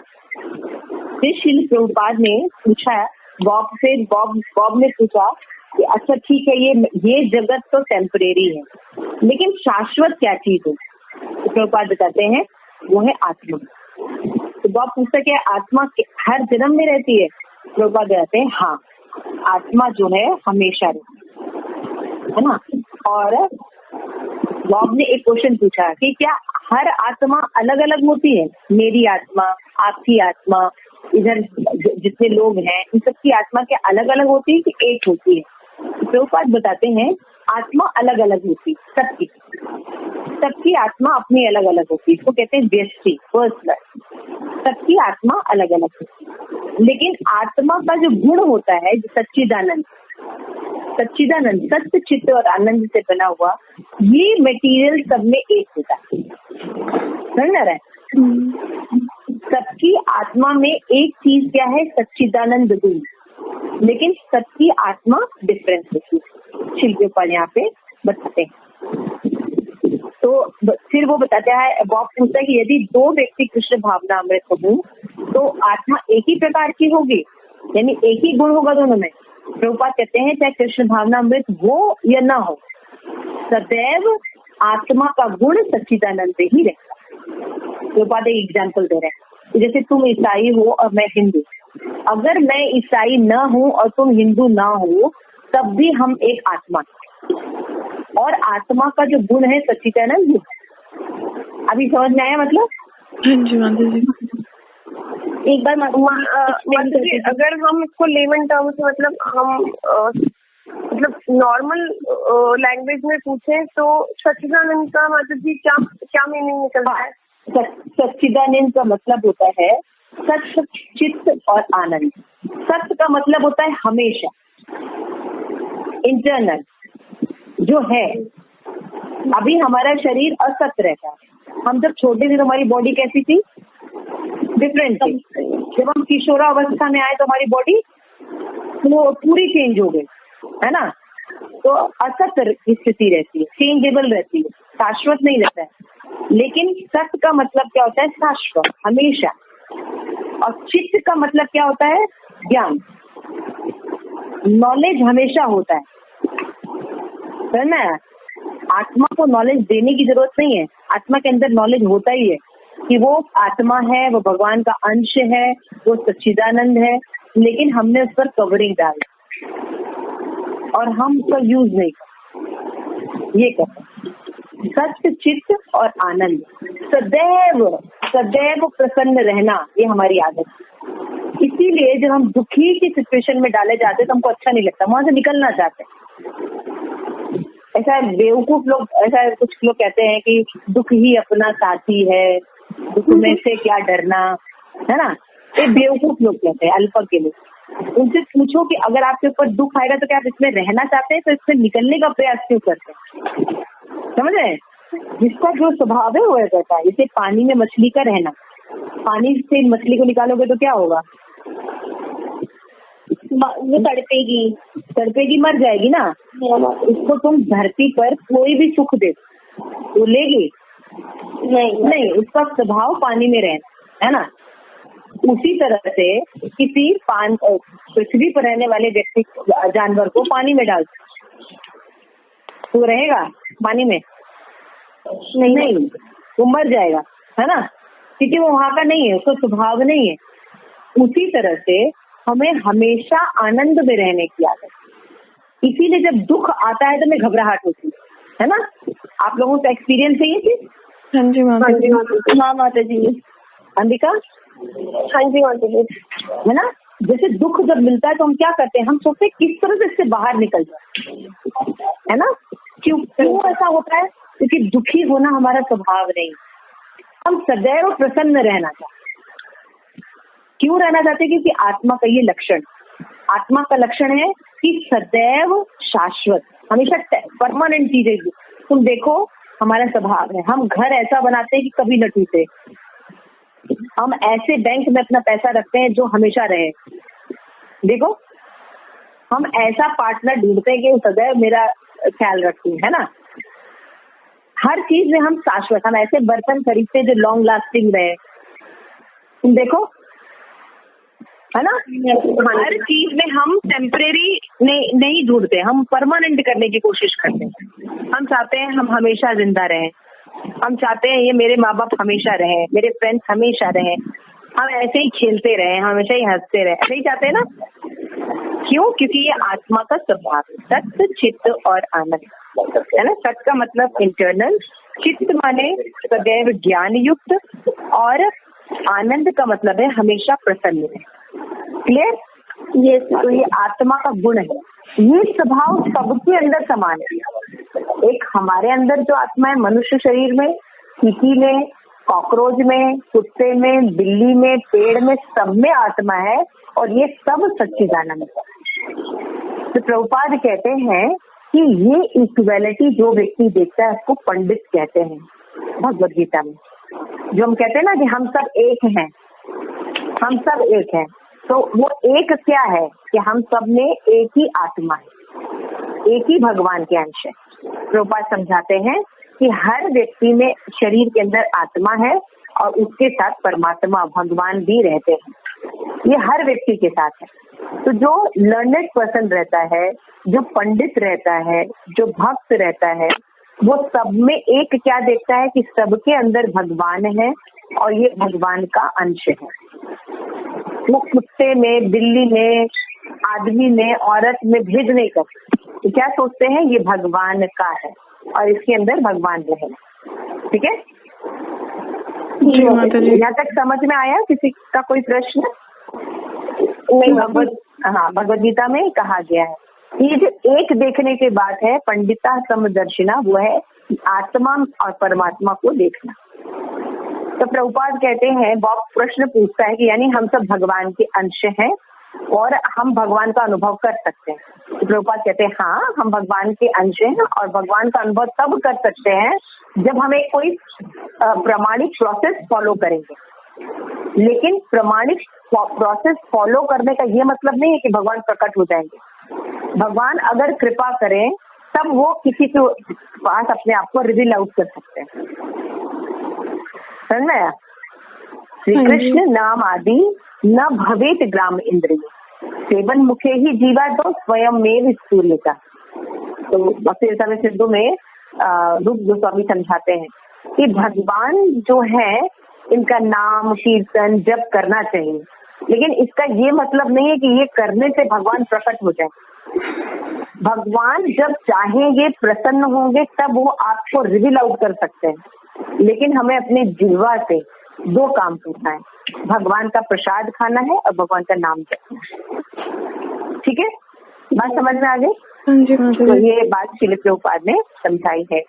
फिर श्रील प्रभुपाद ने पूछा बॉब से, बॉब ने पूछा कि अच्छा ठीक है, ये जगत तो टेम्परेरी है, लेकिन शाश्वत क्या चीज है? तो प्रभुपाद बताते हैं वो है आत्मा। तो बाप पूछता क्या आत्मा हर जन्म में रहती है? प्रभुपाद कहते हैं हाँ, आत्मा जो है हमेशा रहती है ना। और बॉब ने एक क्वेश्चन पूछा कि क्या हर आत्मा अलग अलग होती है? मेरी आत्मा, आपकी आत्मा, इधर जितने लोग हैं इन सबकी आत्मा क्या अलग अलग होती है कि एक होती है? प्रभुपाद बताते हैं आत्मा अलग अलग होती है, सबकी आत्मा अपनी अलग अलग होती है। इसको कहते हैं व्यष्टि, पर्सनल। सबकी आत्मा अलग अलग होती है, लेकिन आत्मा का जो गुण होता है, जो सच्चिदानंद, सत्य, चित्त और आनंद से बना हुआ, ये मटेरियल सब में एक होता है। समझ रहा है? सबकी आत्मा में एक चीज क्या है? सच्चिदानंद गुण, लेकिन सबकी आत्मा डिफरेंस होती है। शिल्पी पर यहाँ पे बताते हैं। तो फिर वो बताता है, बॉब पूछता है कि यदि दो व्यक्ति कृष्ण भावना अमृत हो तो आत्मा एक ही प्रकार की होगी, यानी एक ही गुण होगा दोनों में? प्रभुपाद कहते हैं चाहे कृष्ण भावना अमृत हो या ना हो, सदैव आत्मा का गुण सच्चिदानंद से ही रहता है। प्रभुपाद एक एग्जाम्पल दे रहे हैं, जैसे तुम ईसाई हो और मैं हिंदू, अगर मैं ईसाई न हूँ और तुम हिंदू ना हो, तब भी हम एक आत्मा, और आत्मा का जो गुण है सच्चिदानंद। अभी समझ में आया मतलब? हाँ जी माता जी। एक बार माता जी, अगर हम इसको लेमन टर्म्स मतलब हम मतलब नॉर्मल लैंग्वेज में पूछें तो सच्चिदानंद का माता जी क्या मीनिंग निकलता है? सच्चिदानंद का मतलब होता है सत्य, चित्त और आनंद। सत्य का मतलब होता है हमेशा, इंटरनल जो है। अभी हमारा शरीर असत रहता है। हम जब छोटे थे तो हमारी बॉडी कैसी थी? डिफरेंट थी। जब हम किशोरावस्था में आए तो हमारी बॉडी वो पूरी चेंज हो गई, है ना? तो असत की स्थिति रहती है, चेंजेबल रहती है, शाश्वत नहीं रहता है। लेकिन सत्य का मतलब क्या होता है? शाश्वत, हमेशा। और चित्त का मतलब क्या होता है? ज्ञान, नॉलेज हमेशा होता है ना। आत्मा को नॉलेज देने की जरूरत नहीं है, आत्मा के अंदर नॉलेज होता ही है कि वो आत्मा है, वो भगवान का अंश है, वो सच्चिदानंद है, लेकिन हमने उस पर कवरिंग डाली और हम उसका यूज नहीं करते। ये कहते सत्य, चित्त और आनंद, सदैव प्रसन्न रहना, ये हमारी आदत है। इसीलिए जब हम दुखी की सिचुएशन में डाले जाते तो हमको अच्छा नहीं लगता, वहां से निकलना चाहते हैं। ऐसा बेवकूफ लोग, ऐसा कुछ लोग कहते हैं कि दुख ही अपना साथी है, दुख में से क्या डरना, है ना? ये बेवकूफ लोग कहते हैं, अल्प के लोग। उनसे पूछो कि अगर आपके ऊपर दुख आएगा तो क्या आप इसमें रहना चाहते हैं? तो इसमें निकलने का प्रयास क्यों करते हैं? समझ रहे हैं? जिसका जो स्वभाव है वो कहता है। जैसे पानी में मछली का रहना, पानी से मछली को निकालोगे तो क्या होगा? वो तड़पेगी, मर जाएगी ना। उसको तुम धरती पर कोई भी सुख दे तो लेगी नहीं, उसका स्वभाव पानी में रहना, है ना? उसी तरह से किसी पृथ्वी पर रहने वाले व्यक्ति, जानवर को पानी में डाल तो रहेगा पानी में? नहीं, वो मर जाएगा, है ना? क्योंकि वो वहां का नहीं है, उसका स्वभाव नहीं है। उसी तरह से हमें हमेशा आनंद में रहने की आदत, इसीलिए जब दुख आता है तो हमें घबराहट होती है ना? आप लोगों का एक्सपीरियंस है ये चीज? हाँ जी माता जी। हाँ माता जी। अंबिका? हाँ जी माता जी। है ना? जैसे दुख जब मिलता है तो हम क्या करते हैं? हम सोचते हैं किस तरह से इससे बाहर निकल जाए, है ना? क्यों ऐसा होता है? क्योंकि दुखी होना हमारा स्वभाव नहीं। हम सदैव प्रसन्न रहना चाहते। क्यों रहना चाहते? क्योंकि आत्मा का ये लक्षण, आत्मा का लक्षण है कि सदैव शाश्वत, हमेशा परमानेंट चीजें। तुम देखो हमारा स्वभाव है, हम घर ऐसा बनाते हैं कि कभी न टूटे। हम ऐसे बैंक में अपना पैसा रखते हैं जो हमेशा रहे। देखो, हम ऐसा पार्टनर ढूंढते हैं कि सदैव मेरा ख्याल रखती है ना? हर चीज में हम शाश्वत, हम ऐसे बर्तन खरीदते हैं जो लॉन्ग लास्टिंग रहे। तुम देखो है ना। हर चीज में हम टेम्परेरी नहीं ढूंढते, हम परमानेंट करने की कोशिश करते हैं। हम चाहते हैं हम हमेशा जिंदा रहें, हम चाहते हैं ये मेरे माँ बाप हमेशा रहे, मेरे फ्रेंड्स हमेशा रहे, हम ऐसे ही खेलते रहे, हम हमेशा ही हंसते रहे, ऐसे ही चाहते हैं ना। क्यों? क्योंकि ये आत्मा का स्वभाव है, सत्य, चित्त और आनंद, है ना। सत्य का मतलब इंटरनल, चित्त माने सदैव ज्ञान युक्त, और आनंद का मतलब है हमेशा प्रसन्न है। क्लियर? ये तो ये आत्मा का गुण है, ये स्वभाव सबके अंदर समान है। एक हमारे अंदर जो आत्मा है मनुष्य शरीर में, चींटी में, कॉकरोच में, कुत्ते में, बिल्ली में, पेड़ में, सब में आत्मा है, और ये सब सच्चिदानंद है। तो प्रभुपाद कहते हैं कि ये इक्वालिटी जो व्यक्ति देखता है उसको पंडित कहते हैं भगवद गीता में। जो हम कहते हैं ना कि हम सब एक हैं, हम सब एक हैं, तो वो एक क्या है कि हम सब में एक ही आत्मा है, एक ही भगवान के अंश है। प्रभुपाद समझाते हैं कि हर व्यक्ति में शरीर के अंदर आत्मा है और उसके साथ परमात्मा भगवान भी रहते हैं, ये हर व्यक्ति के साथ है। तो जो लर्नेड पर्सन रहता है, जो पंडित रहता है, जो भक्त रहता है, वो सब में एक क्या देखता है कि सबके अंदर भगवान है और ये भगवान का अंश है। वो कुत्ते में, बिल्ली में, आदमी में, औरत में भेद नहीं करते, तो क्या सोचते हैं ये भगवान का है और इसके अंदर भगवान रहे। ठीक है, यहाँ तक समझ में आया? किसी का कोई प्रश्न? नहीं, भगवद गीता में कहा गया है ये जो एक देखने की बात है, पंडिता समदर्शिना, वो है आत्मा और परमात्मा को देखना। तो प्रभुपाद कहते हैं, बॉब प्रश्न पूछता है कि यानी हम सब भगवान के अंश हैं और हम भगवान का अनुभव कर सकते हैं। तो प्रभुपाद कहते हैं हाँ, हम भगवान के अंश हैं और भगवान का अनुभव तब कर सकते हैं जब हमें कोई प्रामाणिक प्रोसेस फॉलो करेंगे। लेकिन प्रामाणिक प्रोसेस फॉलो करने का ये मतलब नहीं है कि भगवान प्रकट हो जाएंगे। भगवान अगर कृपा करें तब वो किसी के पास अपने आप को रिवील आउट कर सकते हैं। समझ में आया? श्री कृष्ण नाम आदि न भवेत ग्राम इंद्रिय, सेवन मुखे ही जीवा दो स्वयं में सूर्य का। तो भक्ति रसायन सिंधु में रूप गोस्वामी समझाते हैं कि भगवान जो है इनका नाम कीर्तन जप करना चाहिए, लेकिन इसका ये मतलब नहीं है कि ये करने से भगवान प्रकट हो जाए। भगवान जब चाहेंगे, प्रसन्न होंगे, तब वो आपको रिवील आउट कर सकते हैं। लेकिन हमें अपने जिह्वा से दो काम करना है, भगवान का प्रसाद खाना है और भगवान का नाम जपना है। ठीक है, बात समझ में आ गई? तो ये बात श्रील प्रभुपाद ने समझाई है।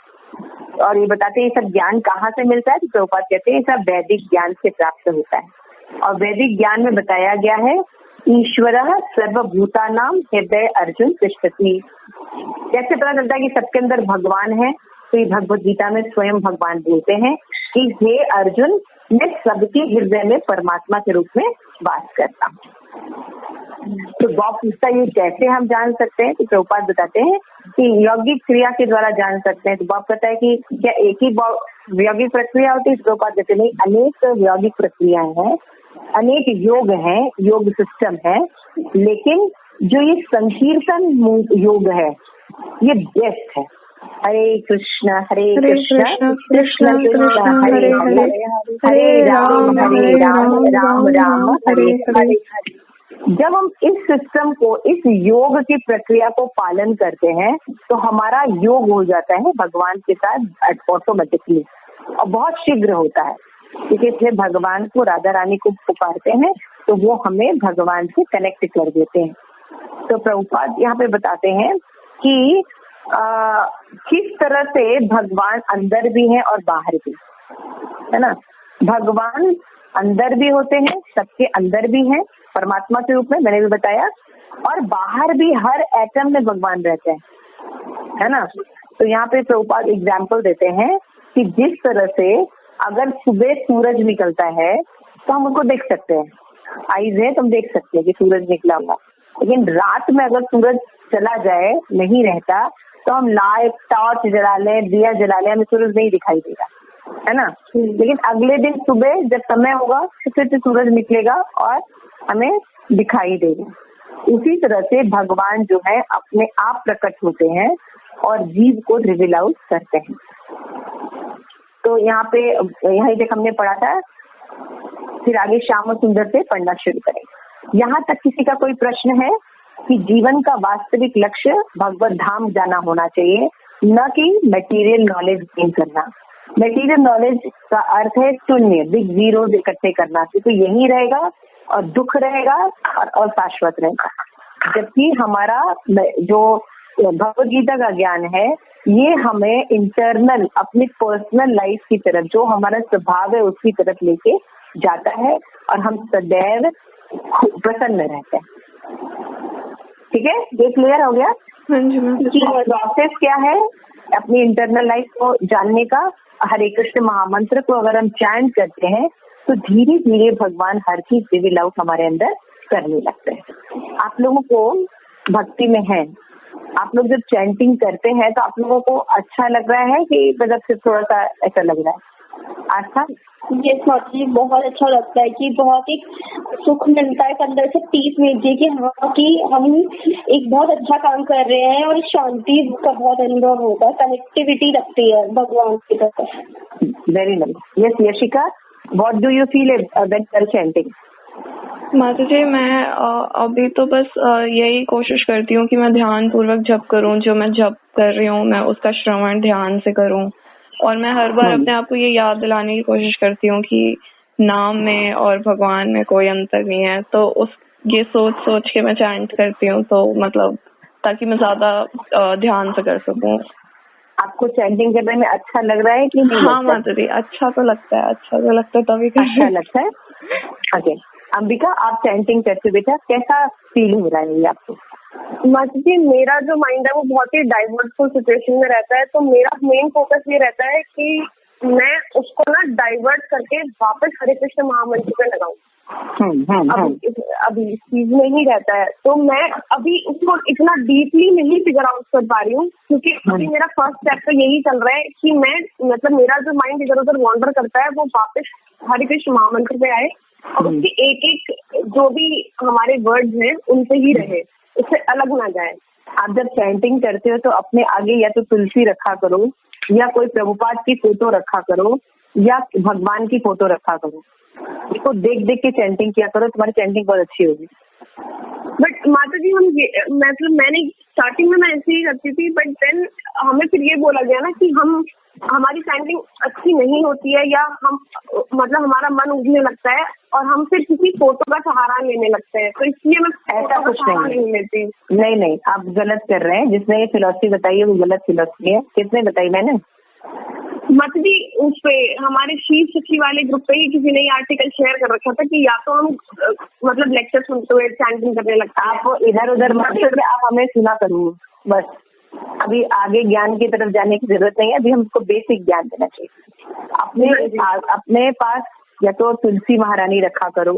और ये बताते हैं ये सब ज्ञान कहाँ से मिलता है? तो प्रभुपाद कहते हैं सब वैदिक ज्ञान से प्राप्त होता है। और वैदिक ज्ञान में बताया गया है ईश्वरः सर्वभूतानां हृदय अर्जुन तिष्ठति। कैसे पता चलता है कि सबके अंदर भगवान है? तो ये भगवद गीता में स्वयं भगवान बोलते हैं कि हे अर्जुन, मैं सबके हृदय में परमात्मा के रूप में वास करता हूँ। तो बॉब पूछता है ये कैसे हम जान सकते हैं? तो प्रभुपाद बताते हैं कि यौगिक क्रिया के द्वारा जान सकते हैं। तो बॉब कहता है कि क्या एक ही यौगिक प्रक्रिया होती है? प्रभुपाद कहते नहीं, अनेक यौगिक प्रक्रियाएं हैं, अनेक योग हैं, योग सिस्टम है, लेकिन जो ये संकीर्तन योग है ये बेस्ट है। हरे कृष्ण कृष्ण कृष्ण कृष्ण हरे हरे, हरे राम राम राम हरे हरे। जब हम इस सिस्टम को, इस योग की प्रक्रिया को पालन करते हैं तो हमारा योग हो जाता है भगवान के साथ ऑटोमेटिकली, और बहुत शीघ्र होता है। क्योंकि इसलिए भगवान को, राधा रानी को पुकारते हैं तो वो हमें भगवान से कनेक्ट कर देते हैं। तो प्रभुपाद यहाँ पे बताते हैं कि किस तरह से भगवान अंदर भी है और बाहर भी, है ना। भगवान अंदर भी होते हैं, सबके अंदर भी हैं परमात्मा के रूप में, मैंने भी बताया, और बाहर भी हर एटम में भगवान रहते हैं, है ना। तो यहाँ पे प्रभुपाद एग्जाम्पल देते हैं कि जिस तरह से अगर सुबह सूरज निकलता है तो हम उसको देख सकते हैं, आईज है तो हम देख सकते हैं कि सूरज निकला हुआ। लेकिन रात में अगर सूरज चला जाए, नहीं रहता, तो हम लाइट टॉर्च जला लें, दिया जला लें, हमें सूरज नहीं दिखाई देगा, है ना। लेकिन अगले दिन सुबह जब समय होगा तो फिर से सूरज निकलेगा और हमें दिखाई देगा। उसी तरह से भगवान जो है अपने आप प्रकट होते हैं और जीव को रिवील आउट करते हैं। तो यहाँ तक हमने पढ़ा था, फिर आगे श्याम सुंदर से पढ़ना शुरू करें। यहाँ तक किसी का कोई प्रश्न है कि जीवन का वास्तविक लक्ष्य भगवत धाम जाना होना चाहिए, न कि मटेरियल नॉलेज गेन करना। मटेरियल नॉलेज का अर्थ है शून्य, बिग जीरोज इकट्ठे करना, तो यही रहेगा और दुख रहेगा और शाश्वत रहेगा। जबकि हमारा जो भगवत गीता का ज्ञान है ये हमें इंटरनल अपनी पर्सनल लाइफ की तरफ, जो हमारा स्वभाव है उसकी तरफ लेके जाता है और हम सदैव प्रसन्न रहते हैं। ठीक है, ये क्लियर हो गया? प्रोसेस क्या है अपनी इंटरनल लाइफ को जानने का? हरे कृष्ण महामंत्र को अगर हम चैंट करते हैं तो धीरे धीरे भगवान हर चीज रिवील आउट हमारे अंदर करने लगते हैं। आप लोगों को भक्ति में है, आप लोग जब चैंटिंग करते हैं तो आप लोगों को अच्छा लग रहा है कि मतलब सिर्फ थोड़ा सा ऐसा लग रहा है? आस्था? यस माता जी, बहुत अच्छा लगता है कि बहुत ही सुख मिलता है, अंदर से पीस मिलती है कि हाँ कि हम एक बहुत अच्छा काम कर रहे हैं और शांति का बहुत अनुभव होता है, कनेक्टिविटी लगती है भगवान की तरफ। Very nice. Yes Yashika, what do you feel when you are chanting? माता जी, मैं अभी तो बस यही कोशिश करती हूँ कि मैं ध्यान पूर्वक जप करूँ, जो मैं जप कर रही हूँ मैं उसका श्रवण ध्यान से करूँ, और मैं हर बार अपने आप को ये याद दिलाने की कोशिश करती हूँ कि नाम में और भगवान में कोई अंतर नहीं है। तो ये सोच के मैं चैंट करती हूँ, तो मतलब ताकि मैं ज्यादा ध्यान से कर सकूँ। आपको चैंटिंग करने में अच्छा लग रहा है कि नहीं? हाँ माता जी, अच्छा तो लगता है, तभी अच्छा लगता है। ओके, अंबिका, आप चैंटिंग करते बेटा कैसा फील हो रहा है ये आपको? माता जी, मेरा जो माइंड है वो बहुत ही डाइवर्टफुल सिचुएशन में रहता है, तो मेरा मेन फोकस ये रहता है कि मैं उसको ना डाइवर्ट करके वापस हरे कृष्ण महामंत्र पे लगाऊं। अभी इस चीज में ही रहता है, तो मैं अभी उसको इतना डीपली नहीं फिगर आउट कर पा रही हूँ, क्योंकि अभी मेरा फर्स्ट स्टेप तो यही चल रहा है कि मैं मतलब मेरा जो माइंड इधर उधर वॉन्डर करता है वो वापस हरे कृष्ण महामंत्र पे आए और उसके एक एक जो भी हमारे वर्ड्स हैं उनसे ही रहे, उससे अलग ना जाए। आप जब चैंटिंग करते हो तो अपने आगे या तो तुलसी रखा करो, या कोई प्रभुपाद की फोटो रखा करो, या भगवान की फोटो रखा करो। इसको देख देख के चैंटिंग किया करो, तुम्हारी चैंटिंग बहुत अच्छी होगी। बट माता जी, मैंने स्टार्टिंग में मैं ऐसे ही करती थी, बट देन हमें फिर ये बोला गया ना कि हमारी चैंटिंग अच्छी नहीं होती है, या हम मतलब हमारा मन उगने लगता है और हम फिर किसी फोटो का सहारा लेने लगते हैं, तो इसलिए मैं ऐसा कुछ नहीं लेती। नहीं, आप गलत कर रहे हैं। जिसने ये फिलॉसफी बताई है वो गलत फिलॉसफी है। किसने बताई? मैंने। माता जी, उस पे हमारे शिव सखी वाले ग्रुप पे ही किसी ने आर्टिकल शेयर कर रखा था कि या तो हम मतलब लेक्चर सुनते हुए चैंटिंग करने लगता है। आप इधर उधर मत करिए, आप हमें सुना करूँ बस। अभी आगे ज्ञान की तरफ जाने की जरूरत नहीं है, अभी हमको बेसिक ज्ञान देना चाहिए। अपने पास या तो तुलसी महारानी रखा करो,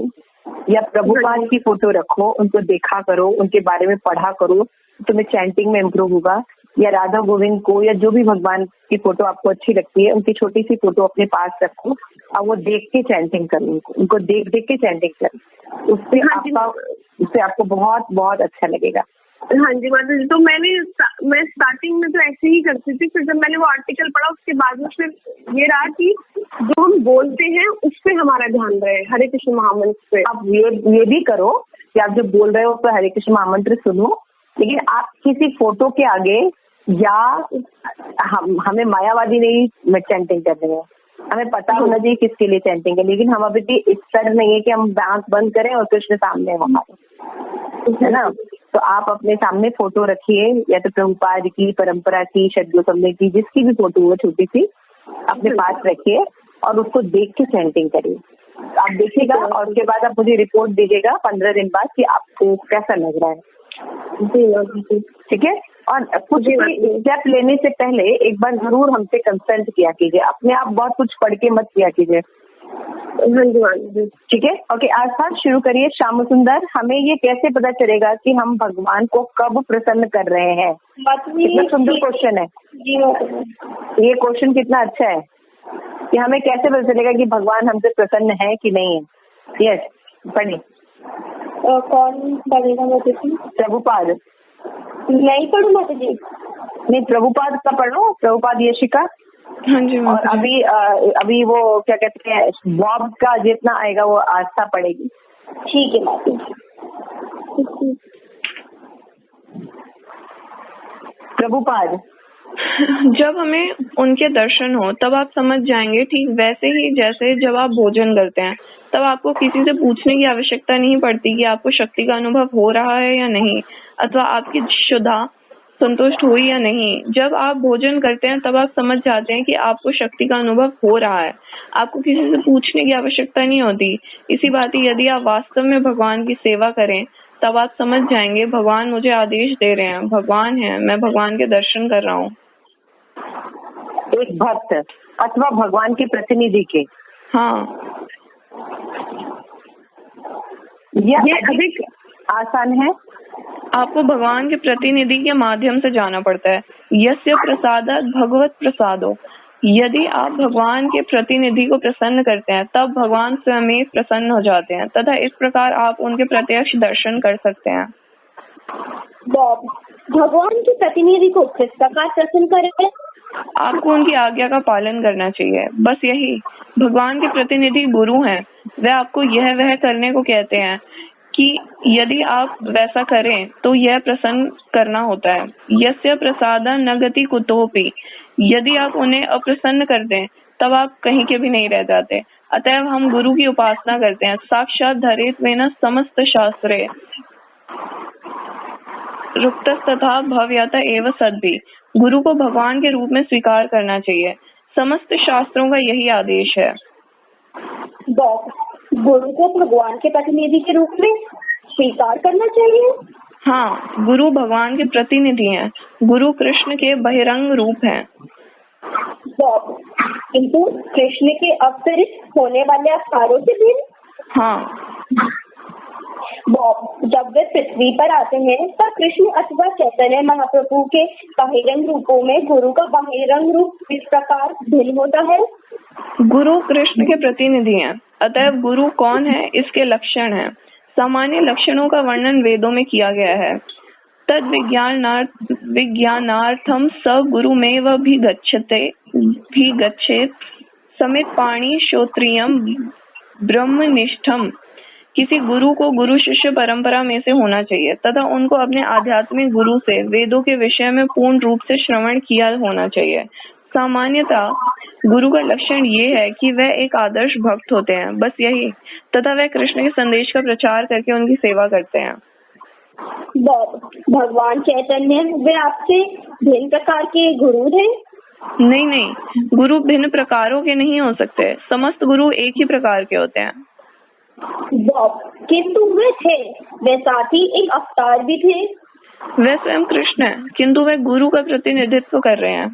या प्रभुपाद की फोटो रखो, उनको देखा करो, उनके बारे में पढ़ा करो, तुम्हें चैंटिंग में इम्प्रूव होगा। या राधा गोविंद को, या जो भी भगवान की फोटो आपको अच्छी लगती है उनकी छोटी सी फोटो अपने पास रखो और वो देख के चैंटिंग करो, उनको देख देख के चैंटिंग करो, उससे आपको बहुत बहुत अच्छा लगेगा। हाँ जी माता जी, तो मैं स्टार्टिंग में तो ऐसे ही करती थी, फिर जब मैंने वो आर्टिकल पढ़ा उसके बाद में फिर ये रहा कि जो हम बोलते हैं उस पे हमारा ध्यान रहे, हरे कृष्ण महामंत्र पे। अब ये भी करो कि आप जो बोल रहे हो उस पर हरे कृष्ण महामंत्र सुनो, लेकिन आप किसी फोटो के आगे या हमें मायावादी नहीं चैंटिंग करनी है, हमें पता होना चाहिए किसके लिए चैंटिंग है, लेकिन हम अभी भी इस तरह नहीं है कि हम आंख बंद करें और कृष्ण सामने हमारे, है ना। तो आप अपने सामने फोटो रखिए, या तो प्रभुपाद की, परंपरा की, षड्गोपम्य की, जिसकी भी फोटो हो छोटी सी अपने पास रखिए और उसको देख के चैंटिंग करिए। आप देखिएगा और उसके बाद आप मुझे रिपोर्ट दीजिएगा 15 दिन बाद कि आपको कैसा लग रहा है। ठीक है, और कुछ भी स्टेप लेने से पहले एक बार जरूर हमसे कंसल्ट किया कीजिए, अपने आप बहुत कुछ पढ़ के मत किया कीजिए। ठीक है, ओके। आज बात शुरू करिए। श्याम सुंदर, हमें ये कैसे पता चलेगा कि हम भगवान को कब प्रसन्न कर रहे हैं? कितना सुंदर क्वेश्चन है ये, क्वेश्चन कितना अच्छा है कि हमें कैसे पता चलेगा कि भगवान हमसे प्रसन्न है कि नहीं है। यस, पढ़िए। कौन पढ़ेगा माता जी? प्रभुपाद। नहीं पढ़ू माता जी? नहीं, प्रभुपाद का पढ़ो, प्रभुपाद यशिका। हाँ जी और माता जी। अभी वो क्या कहते हैं, बॉब का जितना आएगा वो आस्था पढ़ेगी। ठीक है माता जी। प्रभुपाद। जब हमें उनके दर्शन हो तब आप समझ जाएंगे, ठीक वैसे ही जैसे जब आप भोजन करते हैं तब आपको किसी से पूछने की आवश्यकता नहीं पड़ती कि आपको शक्ति का अनुभव हो रहा है या नहीं, अथवा आपकी शुद्धा संतुष्ट हुई या नहीं। जब आप भोजन करते हैं तब आप समझ जाते हैं कि आपको शक्ति का अनुभव हो रहा है, आपको किसी से पूछने की आवश्यकता नहीं होती। इसी बात यदि आप वास्तव में भगवान की सेवा करें तब आप समझ जाएंगे भगवान मुझे आदेश दे रहे हैं, भगवान है, मैं भगवान के दर्शन कर रहा हूँ। एक भक्त अथवा भगवान के प्रतिनिधि के। हाँ, ये अधिक आसान है। आपको भगवान के प्रतिनिधि के माध्यम से जाना पड़ता है। यस्य प्रसादात् भगवत प्रसादो। यदि आप भगवान के प्रतिनिधि को प्रसन्न करते हैं तब भगवान स्वयं प्रसन्न हो जाते हैं तथा इस प्रकार आप उनके प्रत्यक्ष दर्शन कर सकते हैं। बॉब, भगवान के प्रतिनिधि को किस प्रकार प्रसन्न करें? आपको उनकी आज्ञा का पालन करना चाहिए, बस यही। भगवान के प्रतिनिधि गुरु हैं, वे आपको यह वह करने को कहते हैं कि यदि आप वैसा करें तो यह प्रसन्न करना होता है। यस्य प्रसादा न गति कुतोपि। यदि आप उन्हें अप्रसन्न कर दें तब आप कहीं के भी नहीं रह जाते। अतएव हम गुरु की उपासना करते हैं। साक्षात धरेत्वेन समस्त शास्त्रे रुक्तस्तथा भव्यत एव सद्भि। गुरु को भगवान के रूप में स्वीकार करना चाहिए। समस्त शास्त्रों का यही आदेश है। बॉब, गुरु को भगवान के प्रतिनिधि के रूप में स्वीकार करना चाहिए? हाँ, गुरु भगवान के प्रतिनिधि हैं। गुरु कृष्ण के बहिरंग रूप हैं। बॉब, किंतु कृष्ण के अवतरित होने वाले अवतारों से भिन्न? हाँ। बॉब, जब वे पृथ्वी पर आते हैं तब कृष्ण अथवा चैतन्य महाप्रभु के बहिरंग रूपों में गुरु का बहिरंग रूप इस प्रकार भिन्न होता है? गुरु कृष्ण के प्रतिनिधि हैं, अतएव गुरु कौन है इसके लक्षण हैं। सामान्य लक्षणों का वर्णन वेदों में किया गया है। तद विज्ञानार्थम स गुरुमेव भी गच्छेत समित पाणी श्रोत्रियम ब्रह्मनिष्ठम। किसी गुरु को गुरु शिष्य परंपरा में से होना चाहिए तथा उनको अपने आध्यात्मिक गुरु से वेदों के विषय में पूर्ण रूप से श्रवण किया होना चाहिए। सामान्यतः गुरु का लक्षण ये है कि वह एक आदर्श भक्त होते हैं, बस यही, तथा वह कृष्ण के संदेश का प्रचार करके उनकी सेवा करते हैं। बॉब, भगवान चैतन्य वे आपसे भिन्न प्रकार के गुरु थे? नहीं, गुरु भिन्न प्रकारों के नहीं हो सकते। समस्त गुरु एक ही प्रकार के होते हैं। बॉब, किंतु वे थे, वे साथ ही एक अवतार भी थे। वे स्वयं कृष्ण है, किंतु वे गुरु का प्रतिनिधित्व कर रहे हैं।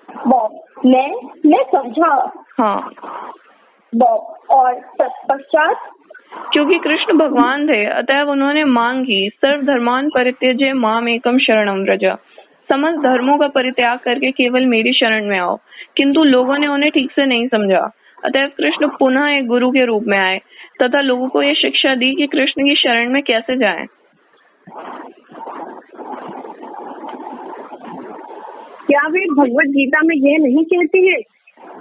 बॉब, मैं समझा। हाँ। बॉब, और तत्पश्चात? क्योंकि कृष्ण भगवान थे अतएव उन्होंने मांग की, सर्वधर्मान परित्यज्य माम एकम शरणम व्रज। समस्त धर्मों का परित्याग करके केवल मेरी शरण में आओ। किंतु लोगों ने उन्हें ठीक से नहीं समझा, अतएव कृष्ण पुनः एक गुरु के रूप में आए तथा लोगों को ये शिक्षा दी कि कृष्ण की शरण में कैसे जाएं। क्या वे भगवत गीता में यह नहीं कहते हैं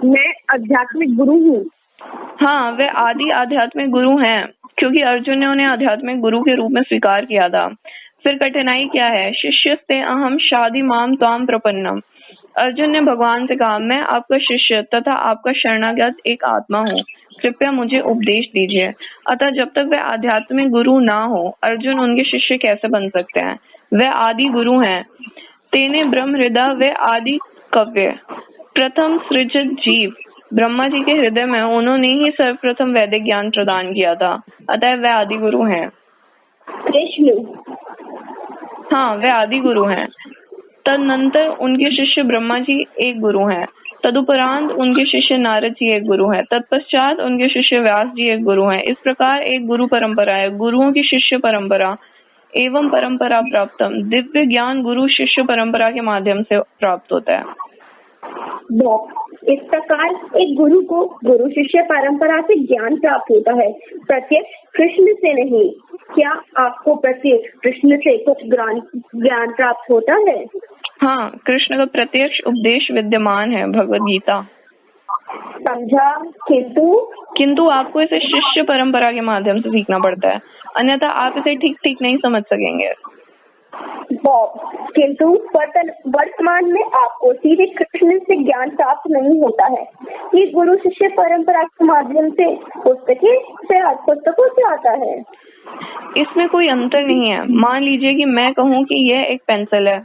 मैं आध्यात्मिक गुरु हूँ? हाँ, वे आदि आध्यात्मिक गुरु हैं, क्योंकि अर्जुन ने उन्हें आध्यात्मिक गुरु के रूप में स्वीकार किया था। फिर कठिनाई क्या है? शिष्यस्ते अहम शादी माम त्वाम प्रपन्नम। अर्जुन ने भगवान से कहा, मैं आपका शिष्य तथा आपका शरणागत एक आत्मा हूँ, कृपया मुझे उपदेश दीजिए। अतः जब तक वे आध्यात्मिक गुरु ना हो अर्जुन उनके शिष्य कैसे बन सकते हैं? वे आदि गुरु हैं। तेने ब्रह्म हृदय वे आदि कव्य प्रथम सृजित जीव। ब्रह्मा जी के हृदय में उन्होंने ही सर्वप्रथम वैदिक ज्ञान प्रदान किया था, अतः वे आदि गुरु हैं। कृष्ण? हाँ, वे आदि गुरु हैं। तदनंतर उनके शिष्य ब्रह्मा जी एक गुरु हैं। तदुपरांत उनके शिष्य नारद जी एक गुरु हैं। तत्पश्चात उनके शिष्य व्यास जी एक गुरु हैं। इस प्रकार एक गुरु परंपरा है। गुरुओं की शिष्य परंपरा एवं परंपरा प्राप्तम। दिव्य ज्ञान गुरु शिष्य परंपरा के माध्यम से प्राप्त होता है। इस प्रकार एक गुरु को गुरु शिष्य परंपरा से ज्ञान प्राप्त होता है, प्रत्यक्ष कृष्ण से नहीं। क्या आपको प्रत्यक्ष कृष्ण से कुछ ज्ञान प्राप्त होता है? हाँ, कृष्ण का प्रत्यक्ष उपदेश विद्यमान है भगवत गीता। समझा, किंतु आपको इसे शिष्य परंपरा के माध्यम से सीखना पड़ता है, अन्यथा आप इसे ठीक ठीक नहीं समझ सकेंगे। किंतु वर्तमान में आपको सीधे कृष्ण से ज्ञान प्राप्त नहीं होता है, ये गुरु शिष्य परंपरा के माध्यम से पुस्तकों से आता है। इसमें कोई अंतर नहीं है। मान लीजिए कि मैं कहूँ कि यह एक पेंसिल है,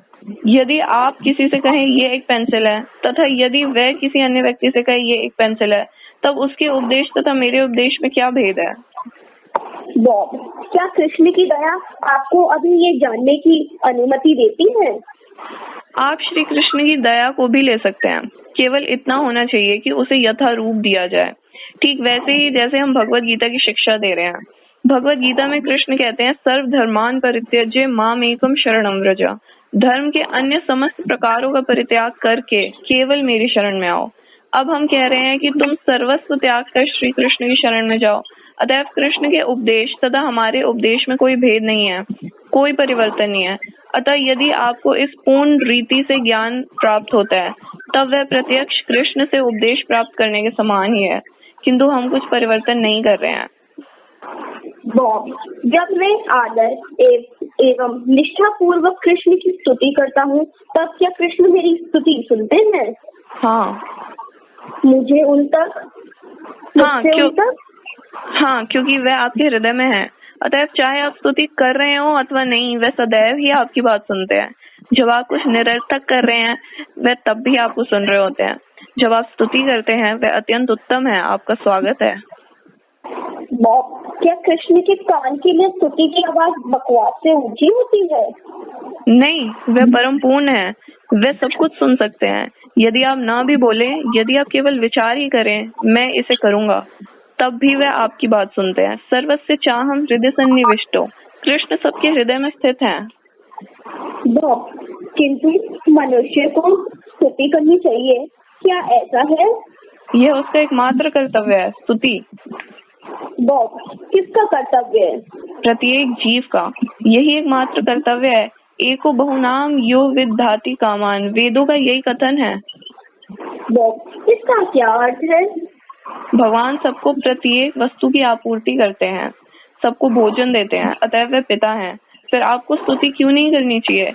यदि आप किसी से कहें ये एक पेंसिल है तथा यदि वह किसी अन्य व्यक्ति से कहे ये एक पेंसिल है, तब उसके उपदेश तथा मेरे उपदेश में क्या भेद है? क्या कृष्ण की दया आपको अभी ये जानने की अनुमति देती है? आप श्री कृष्ण की दया को भी ले सकते हैं, केवल इतना होना चाहिए कि उसे यथारूप दिया जाए। ठीक वैसे ही जैसे हम भगवत गीता की शिक्षा दे रहे हैं। भगवत गीता में कृष्ण कहते हैं, सर्व धर्मान परित्यज्य माम एकम शरणम व्रज। धर्म के अन्य समस्त प्रकारों का परित्याग करके केवल मेरी शरण में आओ। अब हम कह रहे हैं कि तुम सर्वस्व त्याग कर श्री कृष्ण की शरण में जाओ। अतः कृष्ण के उपदेश तथा हमारे उपदेश में कोई भेद नहीं है, कोई परिवर्तन नहीं है। अतः यदि आपको इस पूर्ण रीति से ज्ञान प्राप्त होता है, तब वह प्रत्यक्ष कृष्ण से उपदेश प्राप्त करने के समान ही है, किंतु हम कुछ परिवर्तन नहीं कर रहे हैं। जब मैं आदर एवं निष्ठा पूर्वक कृष्ण की स्तुति करता हूँ, तब क्या कृष्ण मेरी स्तुति सुनते हैं? हाँ, मुझे उन तक हाँ, क्योंकि वह आपके हृदय में है। अतः चाहे आप स्तुति कर रहे हो अथवा नहीं, वह सदैव ही आपकी बात सुनते हैं। जब आप कुछ निरर्थक कर रहे हैं, वह तब भी आपको सुन रहे होते हैं। जब आप स्तुति करते हैं, वह अत्यंत उत्तम है, आपका स्वागत है। क्या कृष्ण के कान के लिए स्तुति की आवाज बकवास से ऊंची होती है? नहीं, वह परम पूर्ण है, वे सब कुछ सुन सकते हैं। यदि आप ना भी बोले, यदि आप केवल विचार ही करें मैं इसे करूंगा, तब भी वह आपकी बात सुनते हैं। सर्वस्य चाहम हृदय सन्निविष्टो, कृष्ण सबके हृदय में स्थित हैं। किंतु मनुष्य को स्तुति करनी चाहिए, क्या ऐसा है? यह उसका एकमात्र कर्तव्य है, स्तुति। किसका कर्तव्य है? प्रत्येक जीव का यही एकमात्र कर्तव्य है। एको बहुनाम यो विद्धाति कामान, वेदों का यही कथन है। इसका क्या अर्थ है? भगवान सबको प्रत्येक वस्तु की आपूर्ति करते हैं, सबको भोजन देते हैं, अतः वे पिता हैं। फिर आपको स्तुति क्यों नहीं करनी चाहिए?